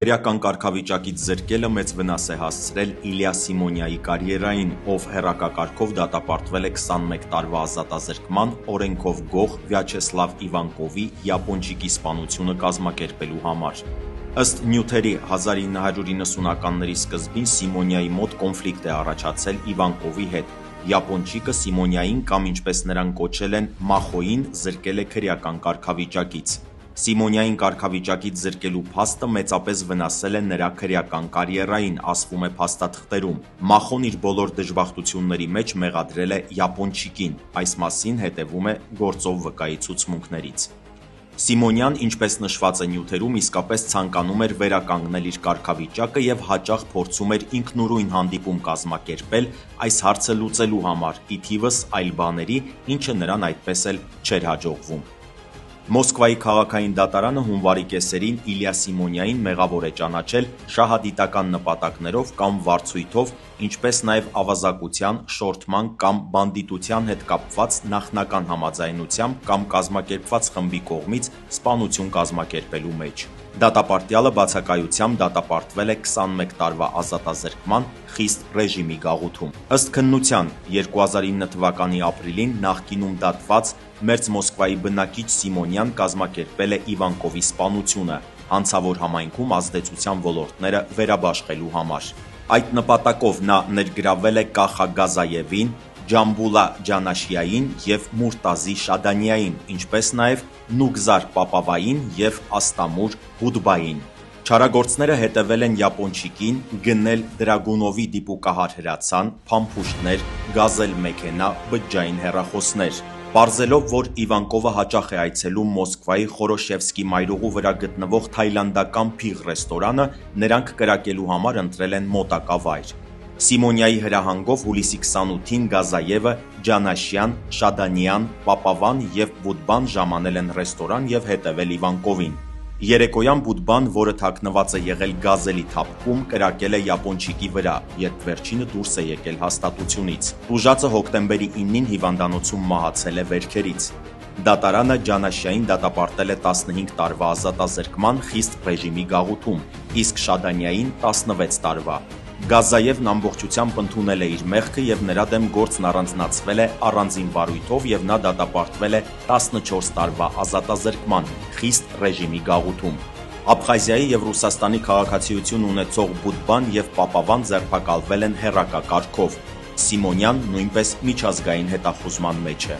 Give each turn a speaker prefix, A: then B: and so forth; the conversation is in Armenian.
A: Քրեական կարգավիճակից զրկելը մեծ վնաս է հասցրել Իլյա Սիմոնյայի կարիերային, ով հեռակակարգով դատապարտվել է 21 տարվա ազատազրկման օրենքով գող Վյաչեսլավ Իվանկովի յապոնչիկի սպանությունը կազմակերպելու համար։ Ըստ նյութերի 1990-ականների սկզբին Սիմոնյայի մոտ կոնֆլիկտ է առաջացել Իվանկովի հետ։ Յապոնչիկը Սիմոնյային կամ ինչպես նրան կոչել են Մախոյին զրկել է քրեական կարգավիճակից։ Սիմոնյային կարգավիճակից զրկելու փաստը մեծապես վնասել է նրա քրեական կարիերային, ասվում է փաստաթղթերում։ Մախոն իր բոլոր դժբախտությունների մեջ մեղադրել է յապոնչիկին, այս մասին հետևում է գործով վկայի ցուցմունքներից։ Սիմոնյան, ինչպես նշված է նյութերում, իսկապես ցանկանում էր վերականգնել իր կարգավիճակը եւ հաճախ փորձում էր ինքնուրույն հանդիպում կազմակերպել այս հարցը լուծելու համար, ի թիվս այլ բաների, ինչը նրան այդպես էլ չէր հաջողվում։ Մոսկվայի քաղաքային դատարանը հունվարի կեսերին Իլյա Սիմոնյային մեղավոր է ճանաչել շահադիտական նպատակներով կամ վարձույթով, ինչպես նաև ավազակության, շորթման կամ բանդիտության հետ կապված նախնական համաձայնությամբ կամ կազմակերպված խմբի կողմից սպանություն կազմակերպելու մեջ։ Դատապարտյալը բացակայությամբ դատապարտվել է 21 տարվա ազատազրկման խիստ ռեժիմի գաղութում։ Ըստ քննության 2009 թվականի ապրիլին նախկինում դատված Մերձ Մոսկվայի բնակիչ Սիմոնյան կազմակերպել է Իվանկովի սպանությունը, հանցավոր համայնքում ազդեցության ոլորտները վերաբաշխելու համար։ Այդ նպատակով նա ներգրավել է Կախա Գազաևին, Ջամբուլա Ջանաշիային և Մուրտազի Շադանիային, ինչպես նաև Նուգզար Պապավային և Աստամուր Հուդբային։ Չարագործները հետևել են յապոնչիկին, գնել Դրագունովի դիպուկահար հրացան, փամփուշտներ, գազել մեքենա, բջջային հեռախոսներ։ Պարզելով, որ Իվանկովը հաճախ է այցելում Մոսկվայի Խորոշևսկի մայրուղու վրա գտնվող թայլանդական փիղ ռեստորանը, նրանք կրակելու համար ընտրել են մոտակա վայր։ Սիմոնյայի հրահանգով հուլիսի 28-ին Գազաևը, Ջանաշյան, Շադանյան, Պապավան և Բուդբան ժամանել են ռեստորան և հետևել Իվանկովին։ Երեկոյան Բուդբան, որը թաքնված է եղել գազելի թափքում, կրակել է յապոնչիկի վրա, երբ վերջինը դուրս է եկել հաստատությունից։ Տուժածը հոկտեմբերի 9-ին հիվանդանոցում մահացել է վերքերից։ Դատարանը Ջանաշյային դատապարտել է 15 տարվա ազատազրկման խիստ ռեժիմի գաղութում, իսկ Շադանյային 16 տարվա։ Գազաևն ամբողջությամբ ընդունել է իր մեղքը և նրա դեմ գործն առանձնացվել է առանձին վարույթով և նա դատապարտվել է 14 տարվա ազատազրկման խիստ ռեժիմի գաղութում։ Աբխազիայի և Ռուսաստանի քաղաքացիություն ունեցող Բուդբան և Պապավան ձերբակալվել են հեռակա կարգով։ Սիմոնյան նույնպես միջազգային հետախուզման մեջ է։